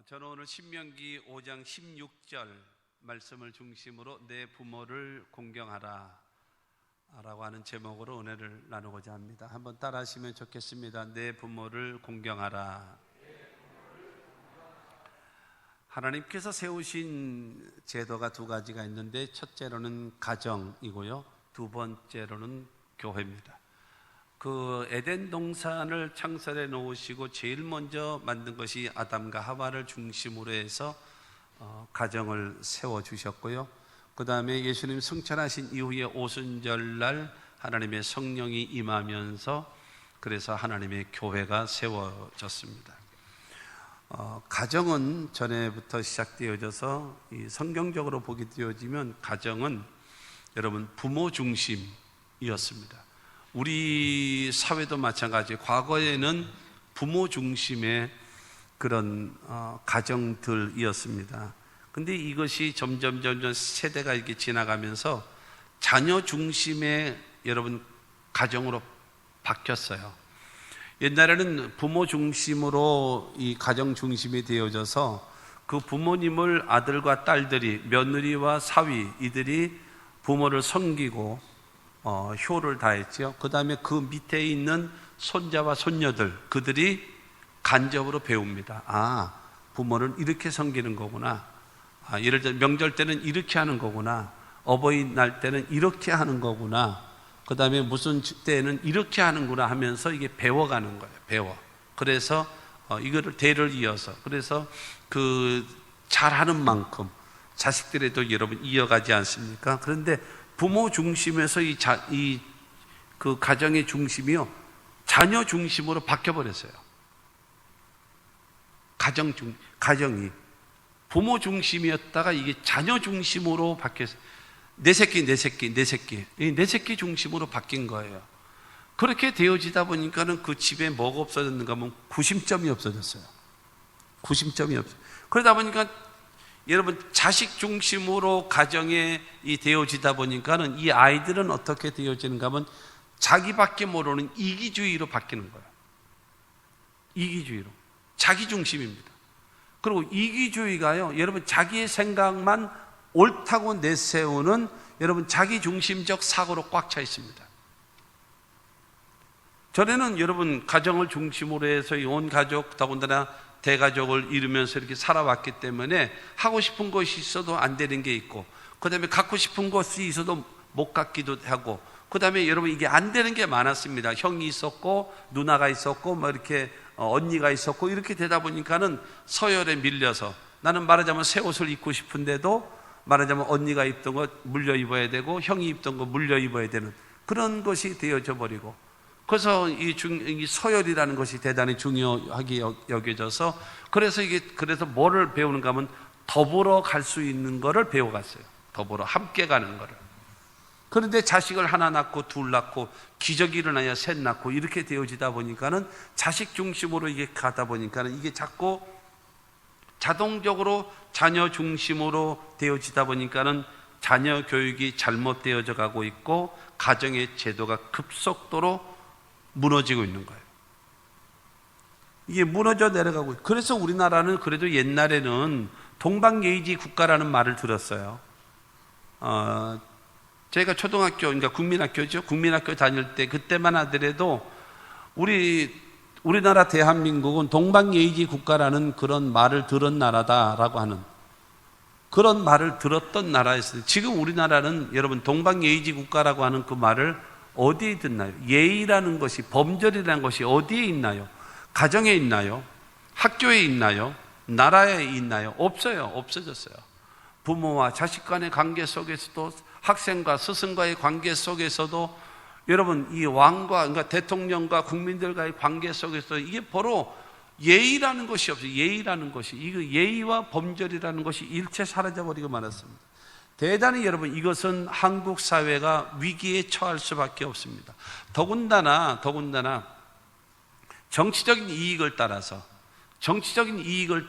저는 오늘 신명기 5장 16절 말씀을 중심으로 내 부모를 공경하라 라고 하는 제목으로 은혜를 나누고자 합니다. 한번 따라 하시면 좋겠습니다. 내 부모를 공경하라. 하나님께서 세우신 제도가 두 가지가 있는데, 첫째로는 가정이고요, 두 번째로는 교회입니다. 그 에덴 동산을 창설해 놓으시고 제일 먼저 만든 것이 아담과 하와를 중심으로 해서 가정을 세워 주셨고요, 그 다음에 예수님 승천하신 이후에 오순절날 하나님의 성령이 임하면서 그래서 하나님의 교회가 세워졌습니다. 가정은 전에부터 시작되어져서 성경적으로 보게 되어지면 가정은 여러분 부모 중심이었습니다. 우리 사회도 마찬가지예요. 과거에는 부모 중심의 그런 가정들이었습니다. 근데 이것이 점점 세대가 이렇게 지나가면서 자녀 중심의 여러분 가정으로 바뀌었어요. 옛날에는 부모 중심으로 이 가정 중심이 되어져서 그 부모님을 아들과 딸들이, 며느리와 사위, 이들이 부모를 섬기고 효를 다했죠. 그 다음에 그 밑에 있는 손자와 손녀들, 그들이 간접으로 배웁니다. 부모를 이렇게 섬기는 거구나. 예를 들어 명절 때는 이렇게 하는 거구나. 어버이날 때는 이렇게 하는 거구나. 그 다음에 무슨 때는 이렇게 하는구나 하면서 이게 배워가는 거예요. 배워. 그래서 이거를 대를 이어서, 그래서 그 잘하는 만큼 자식들에도 여러분 이어가지 않습니까? 그런데 부모 중심에서 그 가정의 중심이요, 자녀 중심으로 바뀌어버렸어요. 가정이 부모 중심이었다가 이게 자녀 중심으로 바뀌었어요. 내 새끼 중심으로 바뀐 거예요. 그렇게 되어지다 보니까는 그 집에 뭐가 없어졌는가 하면 구심점이 없어졌어요. 그러다 보니까 여러분 자식 중심으로 가정에 되어지다 보니까는 이 아이들은 어떻게 되어지는가 하면 자기밖에 모르는 이기주의로 바뀌는 거예요. 이기주의로. 자기 중심입니다. 그리고 이기주의가요, 여러분 자기의 생각만 옳다고 내세우는 여러분 자기 중심적 사고로 꽉 차 있습니다. 전에는 여러분 가정을 중심으로 해서 온 가족, 더군다나 대가족을 이루면서 이렇게 살아왔기 때문에 하고 싶은 것이 있어도 안 되는 게 있고, 그 다음에 갖고 싶은 것이 있어도 못 갖기도 하고, 그 다음에 여러분 이게 안 되는 게 많았습니다. 형이 있었고 누나가 있었고 뭐 이렇게 언니가 있었고, 이렇게 되다 보니까는 서열에 밀려서 나는 말하자면 새 옷을 입고 싶은데도 말하자면 언니가 입던 거 물려 입어야 되고 형이 입던 거 물려 입어야 되는 그런 것이 되어져 버리고, 그래서 이 서열이라는 것이 대단히 중요하게 여겨져서, 그래서 뭐를 배우는가 하면 더불어 갈 수 있는 거를 배워갔어요. 더불어 함께 가는 거를. 그런데 자식을 하나 낳고 둘 낳고 기적이 일어나야 셋 낳고 이렇게 되어지다 보니까는 자식 중심으로 이게 가다 보니까는 이게 자꾸 자동적으로 자녀 중심으로 되어지다 보니까는 자녀 교육이 잘못되어져 가고 있고 가정의 제도가 급속도로 무너지고 있는 거예요. 이게 무너져 내려가고 있어요. 그래서 우리나라는 그래도 옛날에는 동방예의지 국가라는 말을 들었어요. 저희가 초등학교, 그러니까 국민학교죠. 국민학교 다닐 때 그때만 하더라도 우리나라 대한민국은 동방예의지 국가라는 그런 말을 들은 나라다라고 하는 그런 말을 들었던 나라였어요. 지금 우리나라는 여러분 동방예의지 국가라고 하는 그 말을 어디에 듣나요? 예의라는 것이, 범절이라는 것이 어디에 있나요? 가정에 있나요? 학교에 있나요? 나라에 있나요? 없어요. 없어졌어요. 부모와 자식 간의 관계 속에서도, 학생과 스승과의 관계 속에서도, 여러분 이 왕과, 그러니까 대통령과 국민들과의 관계 속에서 이게 바로 예의라는 것이 없어요. 예의라는 것이, 이거 예의와 범절이라는 것이 일체 사라져버리고 말았습니다. 대단히 여러분 이것은 한국 사회가 위기에 처할 수밖에 없습니다. 더군다나 정치적인 이익을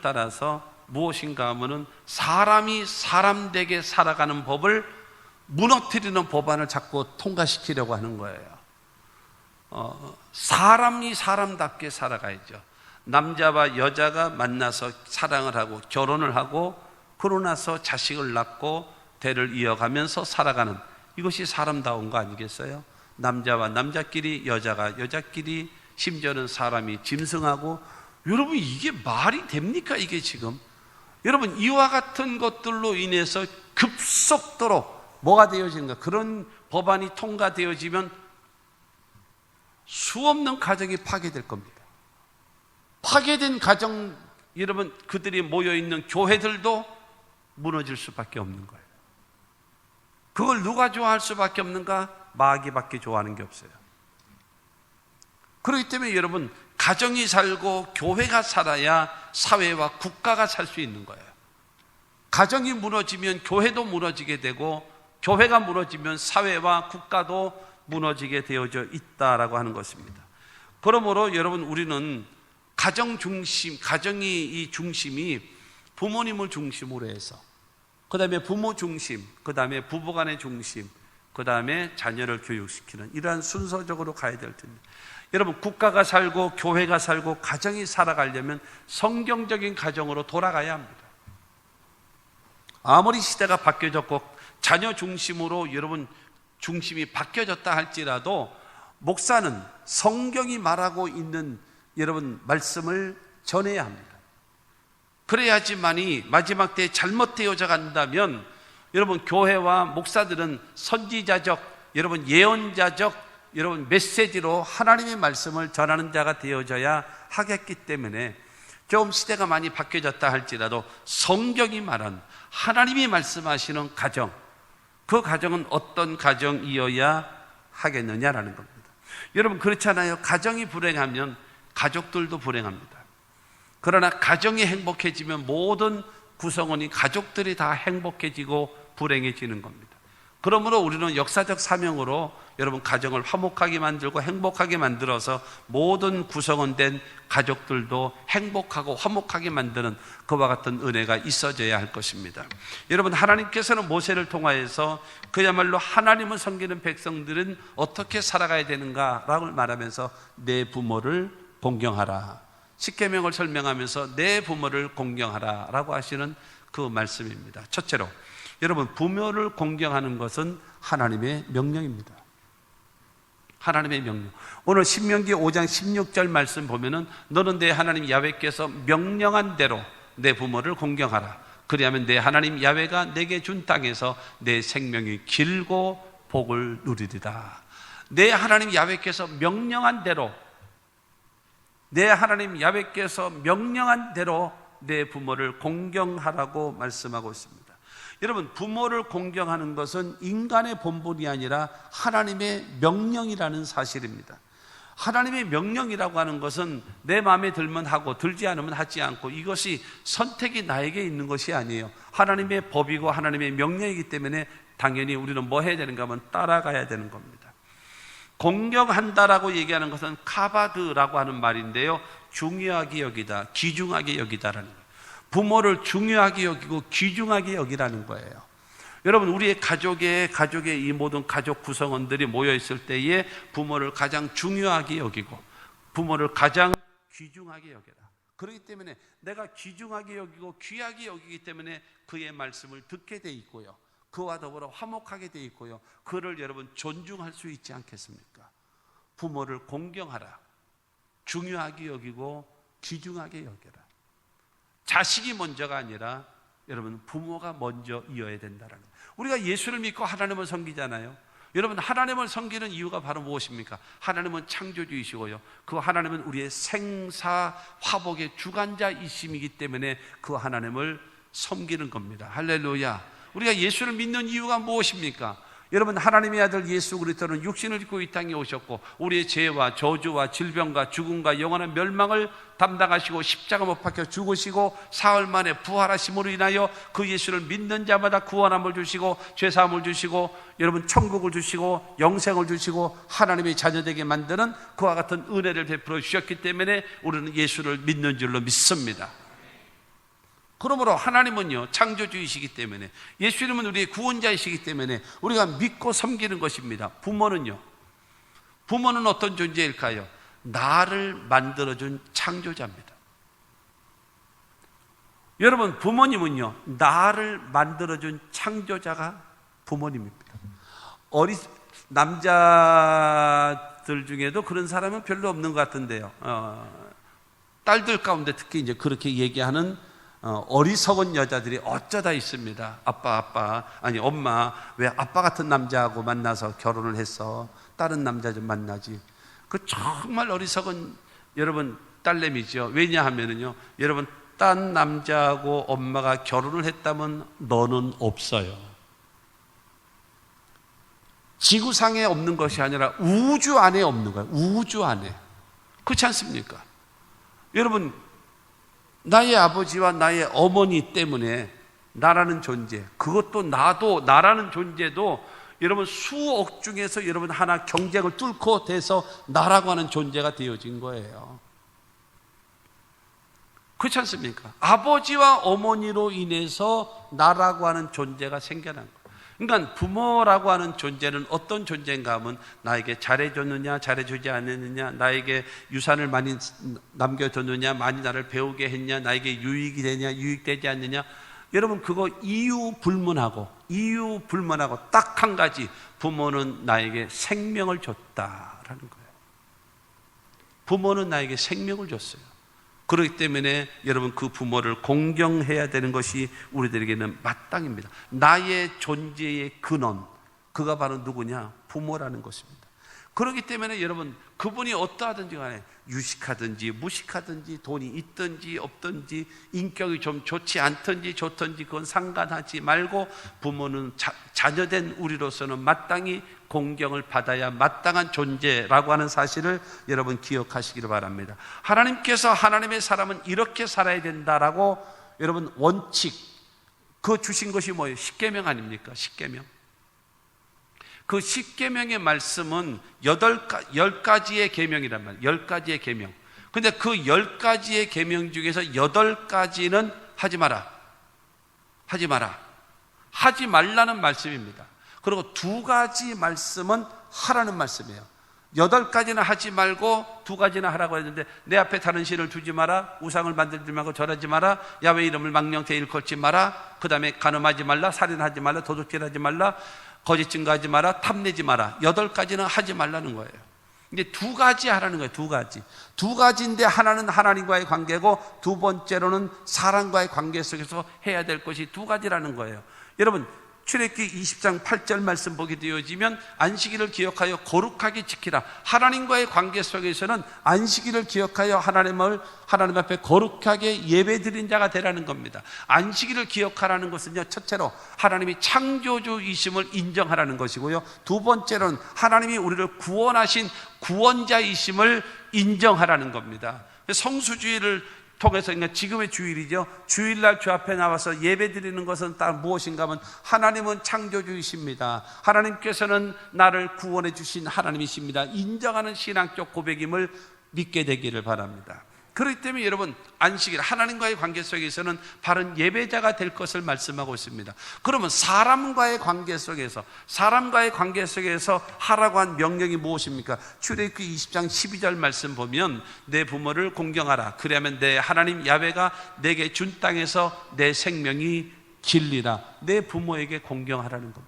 따라서 무엇인가 하면은 사람이 사람되게 살아가는 법을 무너뜨리는 법안을 자꾸 통과시키려고 하는 거예요. 사람이 사람답게 살아가야죠. 남자와 여자가 만나서 사랑을 하고 결혼을 하고 그러고 나서 자식을 낳고 대를 이어가면서 살아가는, 이것이 사람다운 거 아니겠어요? 남자와 남자끼리, 여자가 여자끼리, 심지어는 사람이 짐승하고. 여러분, 이게 말이 됩니까? 이게 지금 여러분, 이와 같은 것들로 인해서 급속도로 뭐가 되어지는가? 그런 법안이 통과되어지면 수없는 가정이 파괴될 겁니다. 파괴된 가정, 여러분, 그들이 모여있는 교회들도 무너질 수밖에 없는 거예요. 그걸 누가 좋아할 수밖에 없는가? 마귀밖에 좋아하는 게 없어요. 그렇기 때문에 여러분, 가정이 살고 교회가 살아야 사회와 국가가 살 수 있는 거예요. 가정이 무너지면 교회도 무너지게 되고, 교회가 무너지면 사회와 국가도 무너지게 되어져 있다라고 하는 것입니다. 그러므로 여러분, 우리는 가정 중심, 가정이 이 중심이 부모님을 중심으로 해서, 그 다음에 부모 중심, 그 다음에 부부간의 중심, 그 다음에 자녀를 교육시키는, 이러한 순서적으로 가야 될 텐데, 여러분, 국가가 살고 교회가 살고 가정이 살아가려면 성경적인 가정으로 돌아가야 합니다. 아무리 시대가 바뀌어졌고 자녀 중심으로 여러분 중심이 바뀌어졌다 할지라도 목사는 성경이 말하고 있는 여러분 말씀을 전해야 합니다. 그래야지만이 마지막 때에 잘못되어져 간다면 여러분, 교회와 목사들은 선지자적, 여러분 예언자적, 여러분 메시지로 하나님의 말씀을 전하는 자가 되어져야 하겠기 때문에, 좀 시대가 많이 바뀌어졌다 할지라도 성경이 말한, 하나님이 말씀하시는 가정, 그 가정은 어떤 가정이어야 하겠느냐라는 겁니다. 여러분, 그렇잖아요. 가정이 불행하면 가족들도 불행합니다. 그러나 가정이 행복해지면 모든 구성원이, 가족들이 다 행복해지고 불행해지는 겁니다. 그러므로 우리는 역사적 사명으로 여러분 가정을 화목하게 만들고 행복하게 만들어서 모든 구성원된 가족들도 행복하고 화목하게 만드는 그와 같은 은혜가 있어져야 할 것입니다. 여러분, 하나님께서는 모세를 통하여서 그야말로 하나님을 섬기는 백성들은 어떻게 살아가야 되는가라고 말하면서 내 부모를 공경하라, 십계명을 설명하면서 내 부모를 공경하라 라고 하시는 그 말씀입니다. 첫째로, 여러분, 부모를 공경하는 것은 하나님의 명령입니다. 하나님의 명령. 오늘 신명기 5장 16절 말씀 보면은 너는 내 하나님 야훼께서 명령한 대로 내 부모를 공경하라. 그리하면 내 하나님 야훼가 내게 준 땅에서 내 생명이 길고 복을 누리리라. 내 하나님 야훼께서 명령한 대로, 내 하나님 야훼께서 명령한 대로 내 부모를 공경하라고 말씀하고 있습니다. 여러분, 부모를 공경하는 것은 인간의 본분이 아니라 하나님의 명령이라는 사실입니다. 하나님의 명령이라고 하는 것은 내 마음에 들면 하고 들지 않으면 하지 않고, 이것이 선택이 나에게 있는 것이 아니에요. 하나님의 법이고 하나님의 명령이기 때문에 당연히 우리는 뭐 해야 되는가 하면 따라가야 되는 겁니다. 공경한다라고 얘기하는 것은 카바드라고 하는 말인데요, 중요하게 여기다, 귀중하게 여기다라는 거예요. 부모를 중요하게 여기고 귀중하게 여기라는 거예요. 여러분, 우리의 가족의 이 모든 가족 구성원들이 모여 있을 때에 부모를 가장 중요하게 여기고 부모를 가장 귀중하게 여겨라. 그렇기 때문에 내가 귀중하게 여기고 귀하게 여기기 때문에 그의 말씀을 듣게 돼 있고요, 그와 더불어 화목하게 돼 있고요, 그를 여러분 존중할 수 있지 않겠습니까? 부모를 공경하라, 중요하게 여기고 귀중하게 여겨라. 자식이 먼저가 아니라 여러분 부모가 먼저 이어야 된다는 거예요. 우리가 예수를 믿고 하나님을 섬기잖아요. 여러분, 하나님을 섬기는 이유가 바로 무엇입니까? 하나님은 창조주이시고요, 그 하나님은 우리의 생사 화복의 주관자이심이기 때문에 그 하나님을 섬기는 겁니다. 할렐루야. 우리가 예수를 믿는 이유가 무엇입니까? 여러분, 하나님의 아들 예수 그리스도는 육신을 입고 이 땅에 오셨고 우리의 죄와 저주와 질병과 죽음과 영원한 멸망을 담당하시고 십자가 못 박혀 죽으시고 사흘 만에 부활하심으로 인하여 그 예수를 믿는 자마다 구원함을 주시고 죄사함을 주시고 여러분 천국을 주시고 영생을 주시고 하나님의 자녀되게 만드는 그와 같은 은혜를 베풀어 주셨기 때문에 우리는 예수를 믿는 줄로 믿습니다. 그러므로 하나님은요 창조주이시기 때문에, 예수님은 우리의 구원자이시기 때문에 우리가 믿고 섬기는 것입니다. 부모는 어떤 존재일까요? 나를 만들어준 창조자입니다. 여러분, 부모님은요, 나를 만들어준 창조자가 부모님입니다. 남자들 중에도 그런 사람은 별로 없는 것 같은데요. 딸들 가운데 특히 이제 그렇게 얘기하는 어리석은 여자들이 어쩌다 있습니다. 엄마, 왜 아빠 같은 남자하고 만나서 결혼을 했어? 다른 남자 좀 만나지. 그 정말 어리석은 여러분 딸내미죠. 왜냐하면은요, 여러분, 딴 남자하고 엄마가 결혼을 했다면 너는 없어요. 지구상에 없는 것이 아니라 우주 안에 없는 거예요. 우주 안에. 그렇지 않습니까? 여러분, 나의 아버지와 나의 어머니 때문에 나라는 존재, 그것도 나라는 존재도 여러분 수억 중에서 여러분 하나 경쟁을 뚫고 돼서 나라고 하는 존재가 되어진 거예요. 그렇지 않습니까? 아버지와 어머니로 인해서 나라고 하는 존재가 생겨난 거예요. 그러니까 부모라고 하는 존재는 어떤 존재인가 하면 나에게 잘해줬느냐, 잘해주지 않느냐, 나에게 유산을 많이 남겨줬느냐, 많이 나를 배우게 했냐, 나에게 유익이 되냐, 유익되지 않느냐. 여러분, 그거 이유 불문하고 딱 한 가지, 부모는 나에게 생명을 줬다라는 거예요. 부모는 나에게 생명을 줬어요. 그렇기 때문에 여러분, 그 부모를 공경해야 되는 것이 우리들에게는 마땅입니다. 나의 존재의 근원, 그가 바로 누구냐? 부모라는 것입니다. 그렇기 때문에 여러분, 그분이 어떠하든지 간에 유식하든지 무식하든지 돈이 있든지 없든지 인격이 좀 좋지 않든지 좋든지 그건 상관하지 말고 부모는 자녀된 우리로서는 마땅히 공경을 받아야 마땅한 존재라고 하는 사실을 여러분 기억하시기를 바랍니다. 하나님께서 하나님의 사람은 이렇게 살아야 된다라고 여러분 원칙, 그 주신 것이 뭐예요? 십계명 아닙니까? 십계명. 그 십계명의 말씀은 10가지의 계명이란 말이에요. 10가지의 계명. 근데 그 10가지의 계명 중에서 8가지는 하지 마라. 하지 말라는 말씀입니다. 그리고 2가지 말씀은 하라는 말씀이에요. 8가지는 하지 말고 2가지는 하라고 했는데, 내 앞에 다른 신을 두지 마라, 우상을 만들지 말고 절하지 마라, 야훼 이름을 망령되이 일컫지 마라, 그 다음에 간음하지 말라, 살인하지 말라, 도둑질하지 말라, 거짓 증거하지 마라, 탐내지 마라. 8가지는 하지 말라는 거예요. 근데 2가지 하라는 거예요. 2가지. 2가지인데 하나는 하나님과의 관계고, 2번째로는 사람과의 관계 속에서 해야 될 것이 2가지라는 거예요. 여러분, 출애굽기 20장 8절 말씀 보게 되어지면 안식일을 기억하여 거룩하게 지키라. 하나님과의 관계 속에서는 안식일을 기억하여 하나님 앞에 거룩하게 예배드린 자가 되라는 겁니다. 안식일을 기억하라는 것은요, 첫째로 하나님이 창조주이심을 인정하라는 것이고요, 2번째로는 하나님이 우리를 구원하신 구원자이심을 인정하라는 겁니다. 성수주의를 통해서, 그러니까 지금의 주일이죠. 주일날 주 앞에 나와서 예배 드리는 것은 딱 무엇인가 하면, 하나님은 창조주이십니다. 하나님께서는 나를 구원해 주신 하나님이십니다. 인정하는 신앙적 고백임을 믿게 되기를 바랍니다. 그렇기 때문에 여러분, 안식일, 하나님과의 관계 속에서는 바른 예배자가 될 것을 말씀하고 있습니다. 그러면 사람과의 관계 속에서 하라고 한 명령이 무엇입니까? 출애굽기 20장 12절 말씀 보면, 내 부모를 공경하라. 그러면 내 하나님 야훼가 내게 준 땅에서 내 생명이 길리라. 내 부모에게 공경하라는 겁니다.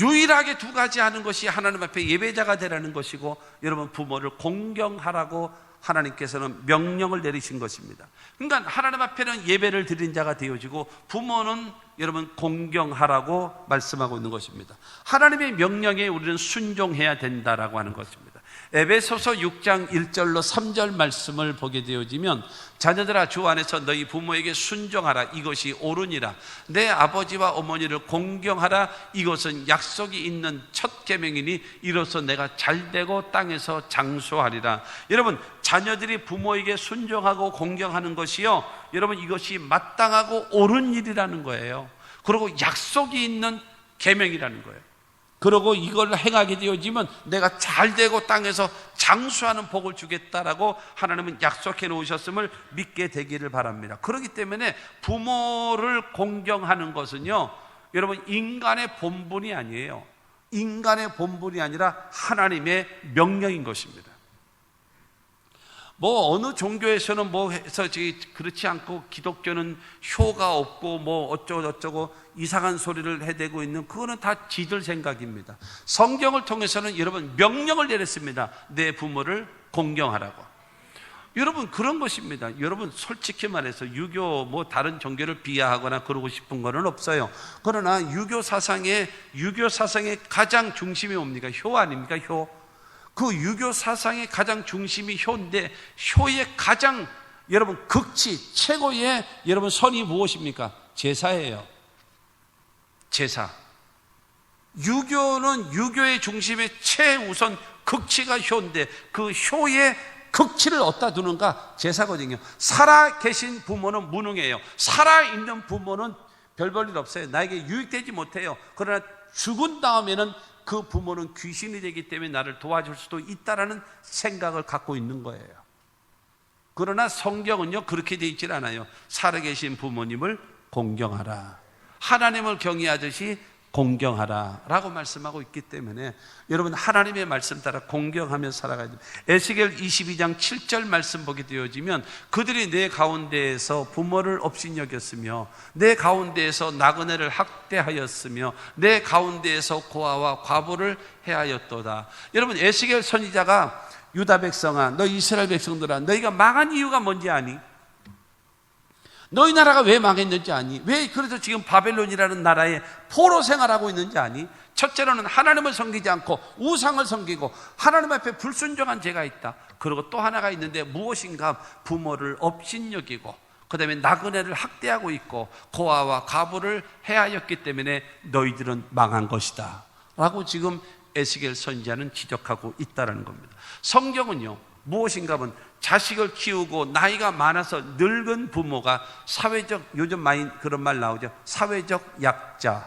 유일하게 2가지 하는 것이 하나님 앞에 예배자가 되라는 것이고, 여러분, 부모를 공경하라고 하나님께서는 명령을 내리신 것입니다. 그러니까 하나님 앞에는 예배를 드린 자가 되어지고, 부모는 여러분 공경하라고 말씀하고 있는 것입니다. 하나님의 명령에 우리는 순종해야 된다라고 하는 것입니다. 에베소서 6장 1절로 3절 말씀을 보게 되어지면, 자녀들아 주 안에서 너희 부모에게 순종하라. 이것이 옳으니라. 내 아버지와 어머니를 공경하라. 이것은 약속이 있는 첫 계명이니 이로써 내가 잘되고 땅에서 장수하리라. 여러분, 자녀들이 부모에게 순종하고 공경하는 것이요, 여러분, 이것이 마땅하고 옳은 일이라는 거예요. 그리고 약속이 있는 계명이라는 거예요. 그러고 이걸 행하게 되어지면 내가 잘되고 땅에서 장수하는 복을 주겠다라고 하나님은 약속해 놓으셨음을 믿게 되기를 바랍니다. 그렇기 때문에 부모를 공경하는 것은요, 여러분, 인간의 본분이 아니에요. 인간의 본분이 아니라 하나님의 명령인 것입니다. 뭐 어느 종교에서는 뭐 해서 그렇지 않고 기독교는 효가 없고 뭐 어쩌고 이상한 소리를 해대고 있는, 그거는 다 지들 생각입니다. 성경을 통해서는 여러분 명령을 내렸습니다. 내 부모를 공경하라고. 여러분 그런 것입니다. 여러분 솔직히 말해서 유교 뭐 다른 종교를 비하하거나 그러고 싶은 거는 없어요. 그러나 유교 사상의 가장 중심이 뭡니까? 효 아닙니까? 효. 그 유교 사상의 가장 중심이 효인데, 효의 가장 여러분 극치 최고의 여러분 선이 무엇입니까? 제사예요. 제사. 유교는 유교의 중심의 최우선 극치가 효인데, 그 효의 극치를 어디다 두는가? 제사거든요. 살아계신 부모는 무능해요. 살아있는 부모는 별 볼 일 없어요. 나에게 유익되지 못해요. 그러나 죽은 다음에는 그 부모는 귀신이 되기 때문에 나를 도와줄 수도 있다라는 생각을 갖고 있는 거예요. 그러나 성경은요 그렇게 되어 있질 않아요. 살아계신 부모님을 공경하라, 하나님을 경외하듯이 공경하라 라고 말씀하고 있기 때문에 여러분 하나님의 말씀 따라 공경하며 살아가야 됩니다. 에스겔 22장 7절 말씀 보게 되어지면, 그들이 내 가운데에서 부모를 업신여겼으며 내 가운데에서 나그네를 학대하였으며 내 가운데에서 고아와 과부를 해하였도다. 여러분 에스겔 선지자가 유다 백성아, 너 이스라엘 백성들아, 너희가 망한 이유가 뭔지 아니? 너희 나라가 왜 망했는지 아니? 왜 그래서 지금 바벨론이라는 나라에 포로 생활하고 있는지 아니? 첫째로는 하나님을 섬기지 않고 우상을 섬기고 하나님 앞에 불순종한 죄가 있다. 그리고 또 하나가 있는데 무엇인가? 부모를 업신여기고 그 다음에 나그네를 학대하고 있고 고아와 과부를 해하였기 때문에 너희들은 망한 것이다 라고 지금 에스겔 선지자는 지적하고 있다는 겁니다. 성경은요 무엇인가 하면 자식을 키우고 나이가 많아서 늙은 부모가 사회적, 요즘 많이 그런 말 나오죠. 사회적 약자.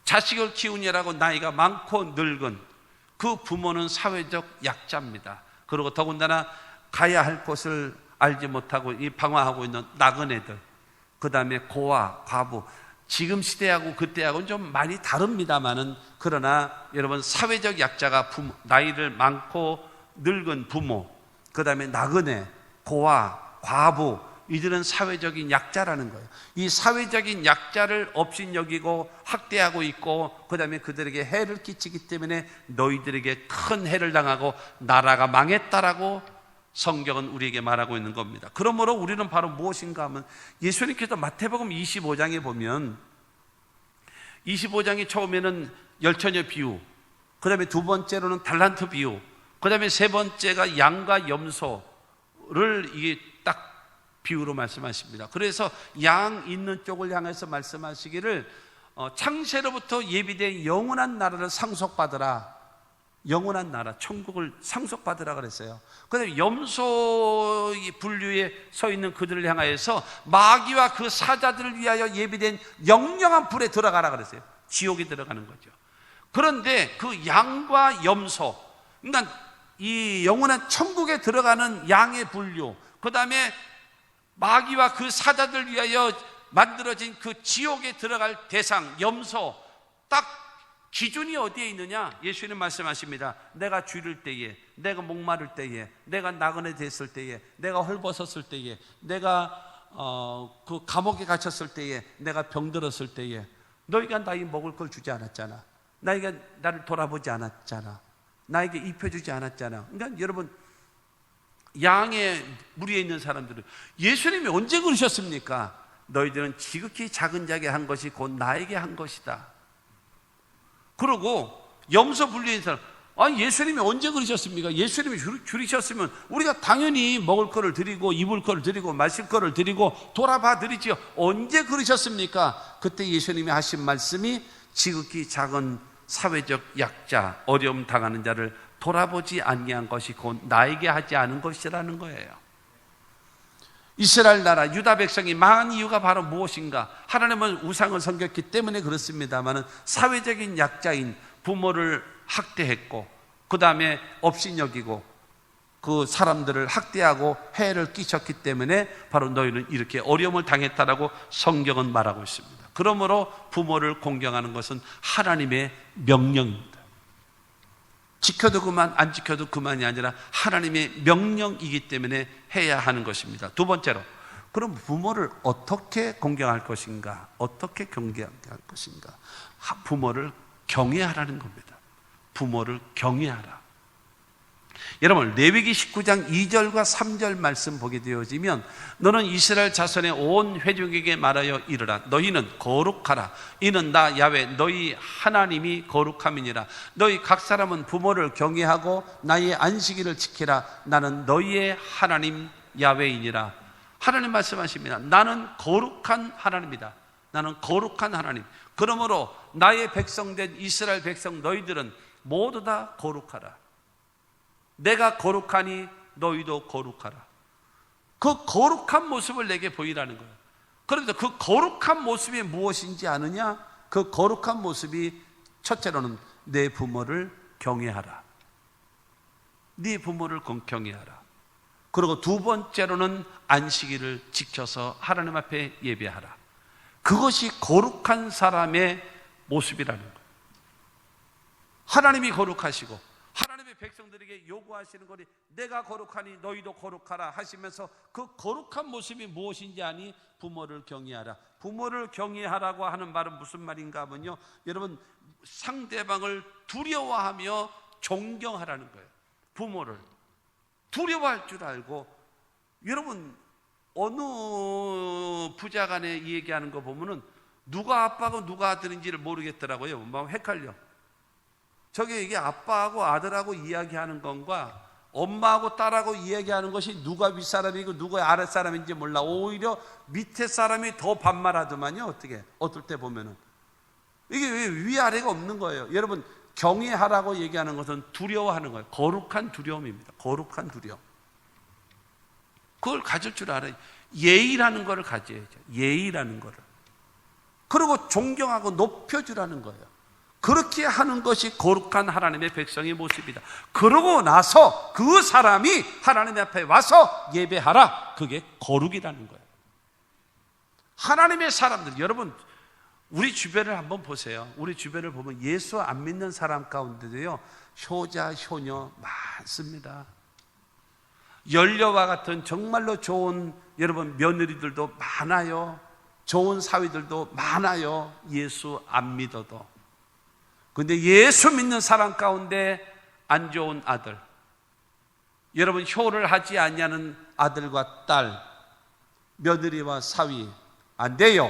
자식을 키우느라고 나이가 많고 늙은 그 부모는 사회적 약자입니다. 그리고 더군다나 가야 할 곳을 알지 못하고 이 방황하고 있는 나그네들, 그 다음에 고아, 과부. 지금 시대하고 그때하고는 좀 많이 다릅니다만은, 그러나 여러분 사회적 약자가 나이를 많고 늙은 부모, 그 다음에 나그네, 고아, 과부, 이들은 사회적인 약자라는 거예요. 이 사회적인 약자를 업신여기고 학대하고 있고 그 다음에 그들에게 해를 끼치기 때문에 너희들에게 큰 해를 당하고 나라가 망했다라고 성경은 우리에게 말하고 있는 겁니다. 그러므로 우리는 바로 무엇인가 하면, 예수님께서 마태복음 25장에 보면 25장이 처음에는 열처녀 비유, 그 다음에 두 번째로는 달란트 비유, 그 다음에 세 번째가 양과 염소를 이게 딱 비유로 말씀하십니다. 그래서 양 있는 쪽을 향해서 말씀하시기를 창세로부터 예비된 영원한 나라를 상속받으라. 영원한 나라, 천국을 상속받으라 그랬어요. 그 다음에 염소 분류에 서 있는 그들을 향하여서 마귀와 그 사자들을 위하여 예비된 영영한 불에 들어가라 그랬어요. 지옥에 들어가는 거죠. 그런데 그 양과 염소, 그러니까 이 영원한 천국에 들어가는 양의 분류, 그 다음에 마귀와 그 사자들 위하여 만들어진 그 지옥에 들어갈 대상, 염소, 딱 기준이 어디에 있느냐? 예수님 말씀하십니다. 내가 줄일 때에, 내가 목마를 때에, 내가 나그네 됐을 때에, 내가 헐벗었을 때에, 내가 그 감옥에 갇혔을 때에, 내가 병들었을 때에 너희가 나에게 먹을 걸 주지 않았잖아. 나에게 나를 돌아보지 않았잖아. 나에게 입혀주지 않았잖아. 그러니까 여러분, 양의 무리에 있는 사람들은 예수님이 언제 그러셨습니까? 너희들은 지극히 작은 자에게 한 것이 곧 나에게 한 것이다. 그러고 염소 분류에 있는 사람, 아니 예수님이 언제 그러셨습니까? 예수님이 줄이셨으면 우리가 당연히 먹을 거를 드리고 입을 거를 드리고 마실 거를 드리고 돌아봐 드리지요. 언제 그러셨습니까? 그때 예수님이 하신 말씀이 지극히 작은 사회적 약자, 어려움 당하는 자를 돌아보지 아니한 것이 곧 나에게 하지 않은 것이라는 거예요. 이스라엘 나라 유다 백성이 망한 이유가 바로 무엇인가? 하나님은 우상을 섬겼기 때문에 그렇습니다만 사회적인 약자인 부모를 학대했고 그 다음에 업신여기고 그 사람들을 학대하고 해를 끼쳤기 때문에 바로 너희는 이렇게 어려움을 당했다라고 성경은 말하고 있습니다. 그러므로 부모를 공경하는 것은 하나님의 명령입니다. 지켜도 그만, 안 지켜도 그만이 아니라 하나님의 명령이기 때문에 해야 하는 것입니다. 두 번째로, 그럼 부모를 어떻게 공경할 것인가? 어떻게 경계할 것인가? 부모를 경외하라는 겁니다. 부모를 경외하라. 여러분, 레위기 19장 2절과 3절 말씀 보게 되어지면, 너는 이스라엘 자손의 온 회중에게 말하여 이르라. 너희는 거룩하라. 이는 나 야훼 너희 하나님이 거룩함이니라. 너희 각 사람은 부모를 경외하고 나의 안식일을 지키라. 나는 너희의 하나님 야훼이니라. 하나님 말씀하십니다. 나는 거룩한 하나님이다. 나는 거룩한 하나님. 그러므로 나의 백성된 이스라엘 백성 너희들은 모두 다 거룩하라. 내가 거룩하니 너희도 거룩하라. 그 거룩한 모습을 내게 보이라는 거예요. 그런데 그 거룩한 모습이 무엇인지 아느냐? 그 거룩한 모습이 첫째로는 내 부모를 경외하라. 네 부모를 경외하라. 그리고 두 번째로는 안식일을 지켜서 하나님 앞에 예배하라. 그것이 거룩한 사람의 모습이라는 거예요. 하나님이 거룩하시고 하나님의 백성들에게 요구하시는 것이 내가 거룩하니 너희도 거룩하라 하시면서, 그 거룩한 모습이 무엇인지 아니? 부모를 경외하라. 부모를 경외하라고 하는 말은 무슨 말인가 하면요, 여러분, 상대방을 두려워하며 존경하라는 거예요. 부모를 두려워할 줄 알고. 여러분, 어느 부자간에 얘기하는 거 보면은 누가 아빠고 누가 아들인지를 모르겠더라고요. 막 헷갈려. 저게 이게 아빠하고 아들하고 이야기하는 건가, 엄마하고 딸하고 이야기하는 것이 누가 윗사람이고 누가 아랫사람인지 몰라. 오히려 밑에 사람이 더 반말하더만요. 어떻게 어떨 때 보면은 이게 왜 위아래가 없는 거예요. 여러분, 경외하라고 얘기하는 것은 두려워하는 거예요. 거룩한 두려움입니다. 거룩한 두려움. 그걸 가질 줄 알아요. 예의라는 거를 가져야죠. 예의라는 거를. 그리고 존경하고 높여주라는 거예요. 그렇게 하는 것이 거룩한 하나님의 백성의 모습이다. 그러고 나서 그 사람이 하나님 앞에 와서 예배하라. 그게 거룩이라는 거예요. 하나님의 사람들, 여러분, 우리 주변을 한번 보세요. 우리 주변을 보면 예수 안 믿는 사람 가운데도요, 효자, 효녀 많습니다. 연려와 같은 정말로 좋은 여러분 며느리들도 많아요. 좋은 사위들도 많아요. 예수 안 믿어도. 근데 예수 믿는 사람 가운데 안 좋은 아들, 여러분 효를 하지 않냐는 아들과 딸, 며느리와 사위 안 돼요.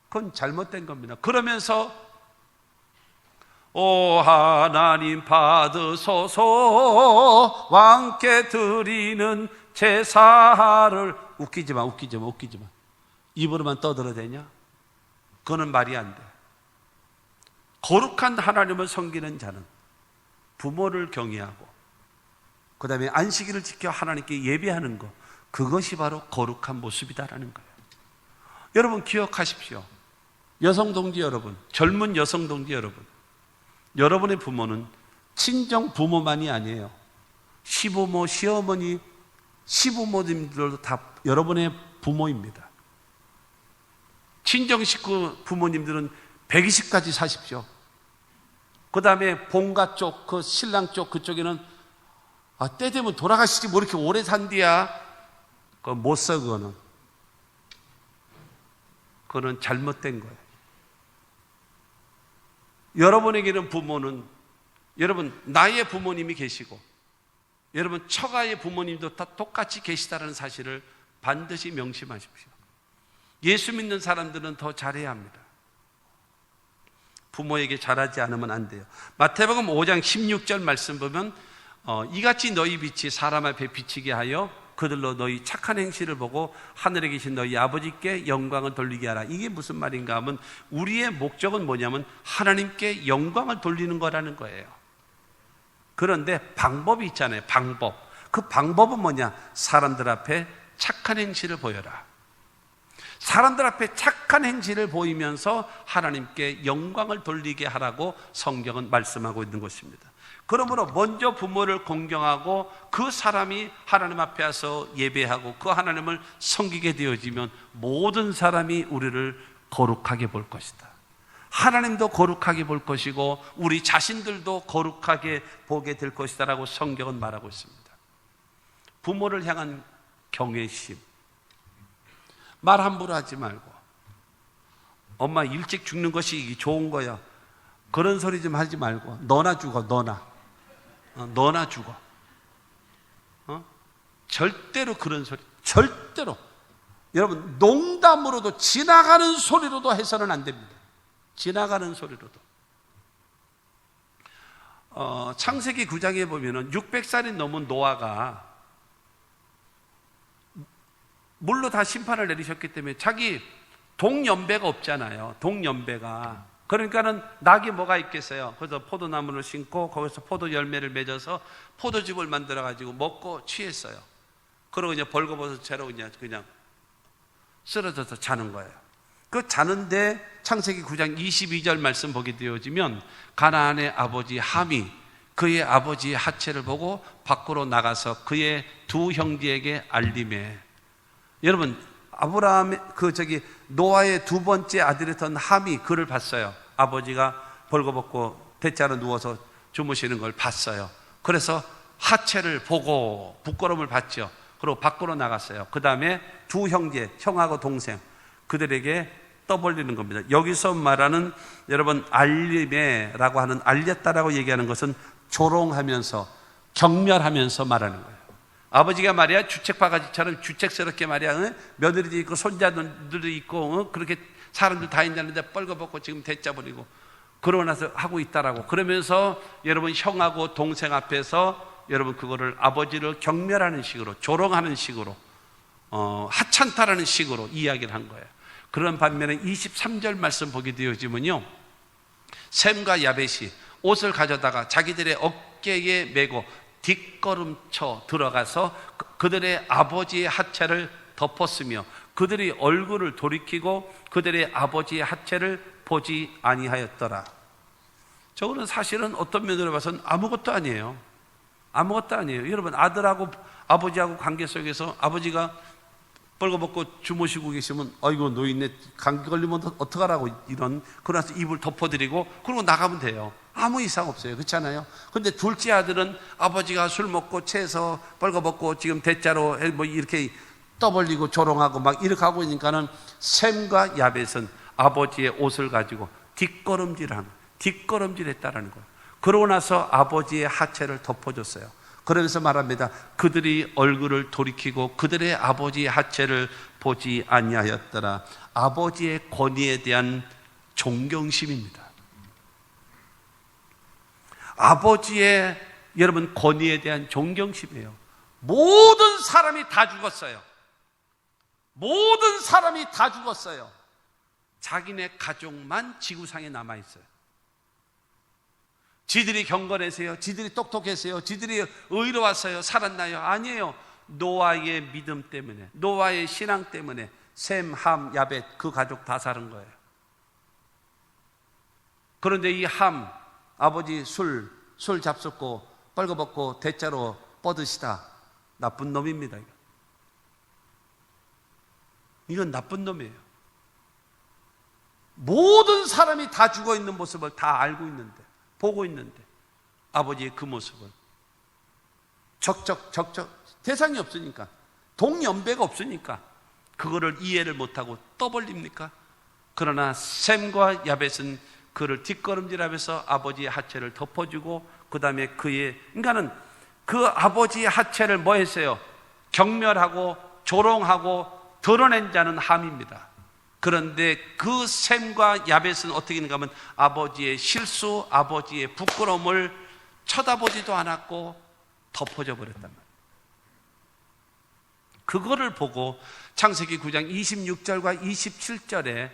그건 잘못된 겁니다. 그러면서 오 하나님 받으소서 왕께 드리는 제사를, 웃기지 마. 입으로만 떠들어도 되냐? 그거는 말이 안 돼. 거룩한 하나님을 섬기는 자는 부모를 경외하고 그 다음에 안식일을 지켜 하나님께 예배하는 것, 그것이 바로 거룩한 모습이다라는 거예요. 여러분 기억하십시오. 여성 동지 여러분, 젊은 여성 동지 여러분, 여러분의 부모는 친정 부모만이 아니에요. 시부모, 시어머니, 시부모님들도 다 여러분의 부모입니다. 친정 식구 부모님들은 120까지 사십시오. 그 다음에 본가 쪽, 그 신랑 쪽 그쪽에는 때 되면 돌아가시지 뭐 이렇게 오래 산디야. 그거 못 써. 그거는 잘못된 거예요. 여러분에게는 부모는, 여러분 나의 부모님이 계시고 여러분 처가의 부모님도 다 똑같이 계시다는 사실을 반드시 명심하십시오. 예수 믿는 사람들은 더 잘해야 합니다. 부모에게 잘하지 않으면 안 돼요. 마태복음 5장 16절 말씀 보면 이같이 너희 빛이 사람 앞에 비치게 하여 그들로 너희 착한 행실을 보고 하늘에 계신 너희 아버지께 영광을 돌리게 하라. 이게 무슨 말인가 하면 우리의 목적은 뭐냐면 하나님께 영광을 돌리는 거라는 거예요. 그런데 방법이 있잖아요. 방법. 그 방법은 뭐냐? 사람들 앞에 착한 행실을 보여라. 사람들 앞에 착한 행실을 보이면서 하나님께 영광을 돌리게 하라고 성경은 말씀하고 있는 것입니다. 그러므로 먼저 부모를 공경하고 그 사람이 하나님 앞에 와서 예배하고 그 하나님을 섬기게 되어지면 모든 사람이 우리를 거룩하게 볼 것이다. 하나님도 거룩하게 볼 것이고 우리 자신들도 거룩하게 보게 될 것이다라고 성경은 말하고 있습니다. 부모를 향한 경외심, 말 함부로 하지 말고, 엄마 일찍 죽는 것이 좋은 거야, 그런 소리 좀 하지 말고, 너나 죽어, 너나 죽어. 절대로 그런 소리, 절대로. 여러분, 농담으로도, 지나가는 소리로도 해서는 안 됩니다. 지나가는 소리로도. 창세기 9장에 보면은 600살이 넘은 노아가 물로 다 심판을 내리셨기 때문에 자기 동년배가 없잖아요. 동년배가. 그러니까는 낙이 뭐가 있겠어요. 그래서 포도나무를 심고 거기서 포도 열매를 맺어서 포도즙을 만들어 가지고 먹고 취했어요. 그러고 그냥 벌거벗은 채로 그냥 쓰러져서 자는 거예요. 그 자는데 창세기 9장 22절 말씀 보게 되어지면 가나안의 아버지 함이 그의 아버지의 하체를 보고 밖으로 나가서 그의 두 형제에게 알림해. 여러분, 아브라함의 노아의 두 번째 아들이었던 함이 그를 봤어요. 아버지가 벌거벗고 대자로 누워서 주무시는 걸 봤어요. 그래서 하체를 보고 부끄러움을 받죠. 그리고 밖으로 나갔어요. 그 다음에 두 형제, 형하고 동생, 그들에게 떠벌리는 겁니다. 여기서 말하는, 여러분, 알림에라고 하는, 알렸다라고 얘기하는 것은 조롱하면서 경멸하면서 말하는 거예요. 아버지가 말이야 주책바가지처럼 주책스럽게 말이야 며느리도 있고 손자들도 있고 그렇게 사람들 다 있는데 뻘거벗고 지금 대짜 버리고 그러고 나서 하고 있다라고, 그러면서 여러분 형하고 동생 앞에서 여러분 그거를 아버지를 경멸하는 식으로, 조롱하는 식으로, 하찮다라는 식으로 이야기를 한 거예요. 그런 반면에 23절 말씀 보게 되어지면요, 셈과 야벳이 옷을 가져다가 자기들의 어깨에 메고 뒷걸음쳐 들어가서 그들의 아버지의 하체를 덮었으며 그들이 얼굴을 돌이키고 그들의 아버지의 하체를 보지 아니하였더라. 저거는 사실은 어떤 면으로 봐서는 아무것도 아니에요. 아무것도 아니에요. 여러분, 아들하고 아버지하고 관계 속에서 아버지가 벌거벗고 주무시고 계시면 아이고 노인네 감기 걸리면 어떡하라고, 이런, 그러나서 이불 덮어드리고 그러고 나가면 돼요. 아무 이상 없어요. 그렇잖아요. 근데 둘째 아들은 아버지가 술 먹고 체해서 벌거벗고 지금 대자로 뭐 이렇게 떠벌리고 조롱하고 막 이렇게 하고 있으니까는 셈과 야벳은 아버지의 옷을 가지고 뒷걸음질했다라는 거예요. 그러고 나서 아버지의 하체를 덮어줬어요. 그러면서 말합니다. 그들이 얼굴을 돌이키고 그들의 아버지의 하체를 보지 아니하였더라. 아버지의 권위에 대한 존경심입니다. 아버지의, 여러분, 권위에 대한 존경심이에요. 모든 사람이 다 죽었어요. 모든 사람이 다 죽었어요. 자기네 가족만 지구상에 남아있어요. 지들이 경건해서요, 지들이 똑똑해서요, 지들이 의로웠어요, 살았나요? 아니에요. 노아의 믿음 때문에, 노아의 신앙 때문에 셈, 함, 야벳 그 가족 다 사는 거예요. 그런데 이 함, 아버지 술 잡숫고 벌거벗고 대자로 뻗으시다, 나쁜 놈입니다. 이건 나쁜 놈이에요. 모든 사람이 다 죽어 있는 모습을 다 알고 있는데, 보고 있는데, 아버지의 그 모습을 적적 대상이 없으니까, 동년배가 없으니까 그거를 이해를 못하고 떠벌립니까? 그러나 셈과 야벳은 그를 뒷걸음질하면서 아버지의 하체를 덮어주고 그 다음에 그러니까는 그 아버지의 하체를 뭐 했어요? 경멸하고 조롱하고 드러낸 자는 함입니다. 그런데 그 셈과 야벳은 어떻게 했는가 하면 아버지의 실수, 아버지의 부끄러움을 쳐다보지도 않았고 덮어져 버렸단 말이에요. 그거를 보고 창세기 9장 26절과 27절에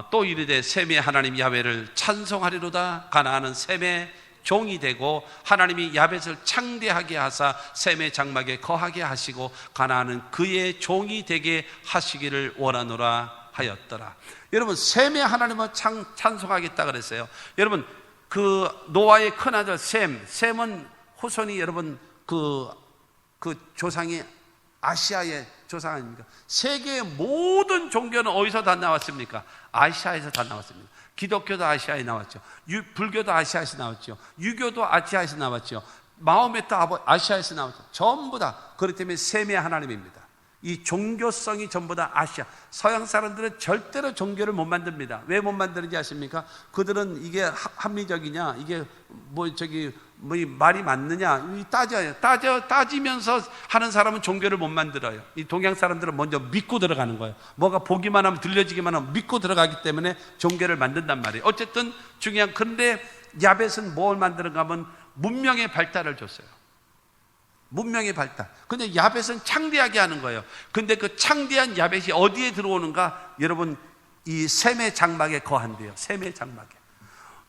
또 이르되 셈의 하나님 야훼를 찬송하리로다. 가나안은 셈의 종이 되고 하나님이 야벳을 창대하게 하사 셈의 장막에 거하게 하시고 가나안은 그의 종이 되게 하시기를 원하노라 하였더라. 여러분, 셈의 하나님을 찬송하겠다 그랬어요. 여러분, 그 노아의 큰아들 셈은 후손이 여러분 그 조상이 아시아의 조상 아닙니까? 세계의 모든 종교는 어디서 다 나왔습니까? 아시아에서 다 나왔습니다. 기독교도 아시아에 나왔죠. 불교도 아시아에서 나왔죠. 유교도 아시아에서 나왔죠. 마호메트도 아시아에서 나왔죠. 전부 다. 그렇기 때문에 셈의 하나님입니다. 이 종교성이 전부 다 아시아. 서양 사람들은 절대로 종교를 못 만듭니다. 왜 못 만드는지 아십니까? 그들은 이게 합리적이냐, 이게 이 말이 맞느냐 따지면서 하는 사람은 종교를 못 만들어요. 이 동양 사람들은 먼저 믿고 들어가는 거예요. 뭐가 보기만 하면, 들려지기만 하면 믿고 들어가기 때문에 종교를 만든단 말이에요. 어쨌든 중요한. 그런데 야벳은 뭘 만드는가 하면 문명의 발달을 줬어요. 문명의 발달. 근데 야벳은 창대하게 하는 거예요. 근데 그 창대한 야벳이 어디에 들어오는가? 여러분, 이 셈의 장막에 거한대요. 셈의 장막에.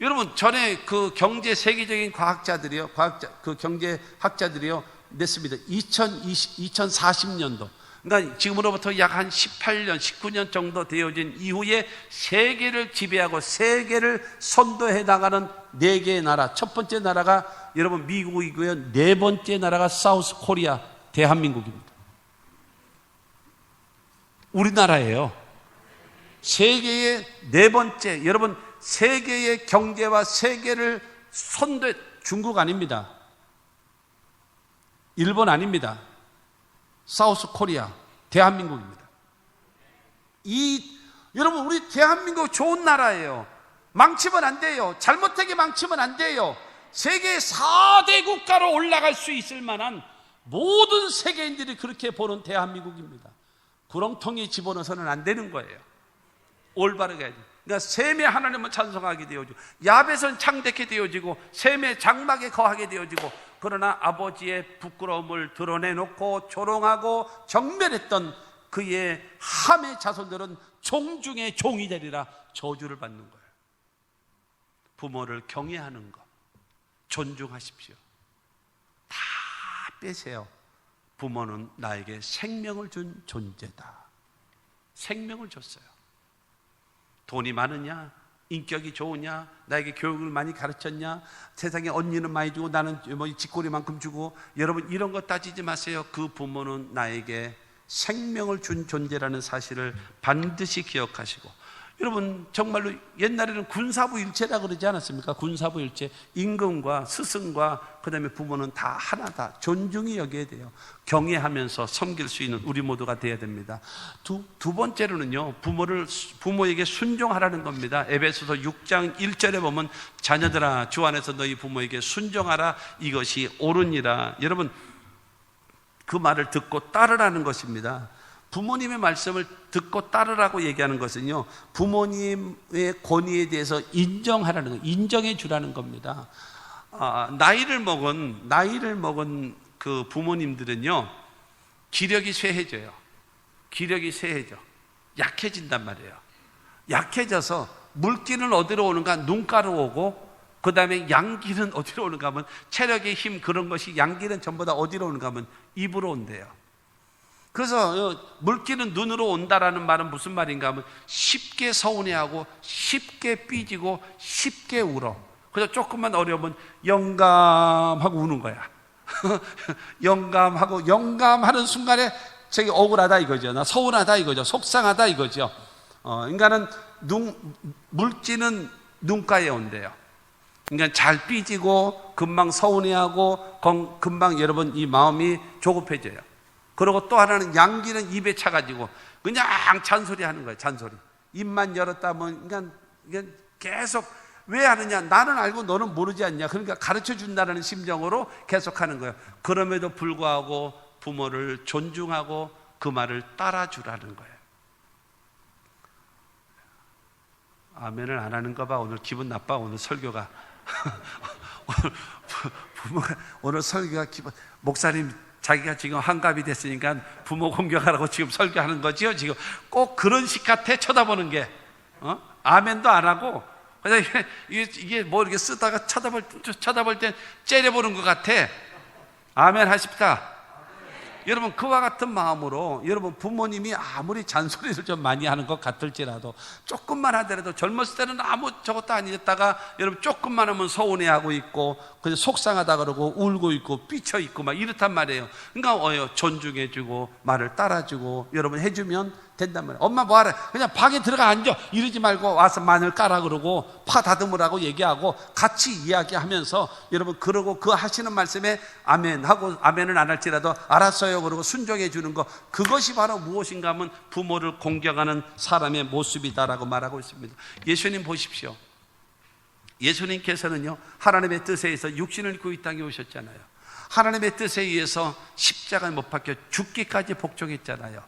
여러분, 전에 그 세계적인 과학자들이요, 그 경제학자들이요, 냈습니다. 2040년도. 그러니까 지금으로부터 약 한 18년, 19년 정도 되어진 이후에 세계를 지배하고 세계를 선도해 나가는 4개의 나라. 첫 번째 나라가 여러분 미국이고요. 4번째 나라가 사우스 코리아, 대한민국입니다. 우리나라예요. 세계의 4번째, 여러분 세계의 경제와 세계를 중국 아닙니다. 일본 아닙니다. 사우스 코리아, 대한민국입니다. 여러분, 우리 대한민국 좋은 나라예요. 망치면 안 돼요. 잘못되게 망치면 안 돼요. 세계 4대 국가로 올라갈 수 있을 만한 모든 세계인들이 그렇게 보는 대한민국입니다. 구렁텅이에 집어넣어서는 안 되는 거예요. 올바르게 해야 돼요. 그러니까 셈의 하나님은 찬송하게 되어지고, 야벳은 창대케 되어지고, 셈의 장막에 거하게 되어지고, 그러나 아버지의 부끄러움을 드러내놓고 조롱하고 정멸했던 그의 함의 자손들은 종 중에 종이 되리라 저주를 받는 거예요. 부모를 경외하는 것, 존중하십시오. 다 빼세요. 부모는 나에게 생명을 준 존재다. 생명을 줬어요. 돈이 많으냐, 인격이 좋으냐, 나에게 교육을 많이 가르쳤냐, 세상에 언니는 많이 주고 나는 쥐꼬리만큼 주고, 여러분 이런 거 따지지 마세요. 그 부모는 나에게 생명을 준 존재라는 사실을 반드시 기억하시고, 여러분 정말로 옛날에는 군사부 일체라고 그러지 않았습니까? 군사부 일체. 임금과 스승과 그 다음에 부모는 다 하나다. 존중이 여겨야 돼요. 경외하면서 섬길 수 있는 우리 모두가 되어야 됩니다. 두 번째로는요, 부모에게 순종하라는 겁니다. 에베소서 6장 1절에 보면 자녀들아 주 안에서 너희 부모에게 순종하라, 이것이 옳으니라. 여러분 그 말을 듣고 따르라는 것입니다. 부모님의 말씀을 듣고 따르라고 얘기하는 것은요, 부모님의 권위에 대해서 인정하라는 거, 인정해 주라는 겁니다. 나이를 먹은 그 부모님들은요, 기력이 쇠해져요. 기력이 쇠해져. 약해진단 말이에요. 약해져서 물기는 어디로 오는가? 눈가로 오고, 그 다음에 양기는 어디로 오는가 하면, 체력의 힘, 그런 것이 양기는 전부 다 어디로 오는가 하면 입으로 온대요. 그래서 물기는 눈으로 온다라는 말은 무슨 말인가 하면, 쉽게 서운해하고 쉽게 삐지고 쉽게 울어. 그래서 조금만 어려우면 영감하고 우는 거야. 영감하는 순간에 저기 억울하다 이거죠. 나 서운하다 이거죠. 속상하다 이거죠. 인간은 물기는 눈가에 온대요. 그러니까 잘 삐지고 금방 서운해하고 금방 여러분 이 마음이 조급해져요. 그리고 또 하나는 양기는 입에 차가지고 그냥 잔소리 하는 거예요. 잔소리. 입만 열었다 하면 그냥 계속 왜 하느냐? 나는 알고 너는 모르지 않냐? 그러니까 가르쳐 준다는 심정으로 계속 하는 거예요. 그럼에도 불구하고 부모를 존중하고 그 말을 따라주라는 거예요. 아멘을 안 하는 거 봐. 오늘 기분 나빠. 오늘 설교가. 오늘 설교가 목사님 자기가 지금 환갑이 됐으니까 부모 공경하라고 지금 설교하는 거지요. 지금 꼭 그런 식 같아. 쳐다보는 게 아멘도 안 하고 그냥 이게 뭐 이렇게 쓰다가 쳐다볼 때 째려보는 것 같아. 아멘 하십니까? 여러분 그와 같은 마음으로 여러분 부모님이 아무리 잔소리를 좀 많이 하는 것 같을지라도 조금만 하더라도 젊었을 때는 아무 저것도 아니었다가 여러분 조금만 하면 서운해하고 있고 그냥 속상하다 그러고 울고 있고 삐쳐 있고 막 이렇단 말이에요. 그러니까 존중해주고 말을 따라주고 여러분 해주면 된단 말이에요. 엄마 뭐하래? 그냥 방에 들어가 앉아 이러지 말고 와서 마늘 까라 그러고 파 다듬으라고 얘기하고 같이 이야기하면서 여러분 그러고 그 하시는 말씀에 아멘 하고 아멘은 안 할지라도 알았어요 그러고 순종해 주는 거, 그것이 바로 무엇인가 하면 부모를 공경하는 사람의 모습이다라고 말하고 있습니다. 예수님 보십시오. 예수님께서는요 하나님의 뜻에 의해서 육신을 입고 이 땅에 오셨잖아요. 하나님의 뜻에 의해서 십자가에 못 박혀 죽기까지 복종했잖아요.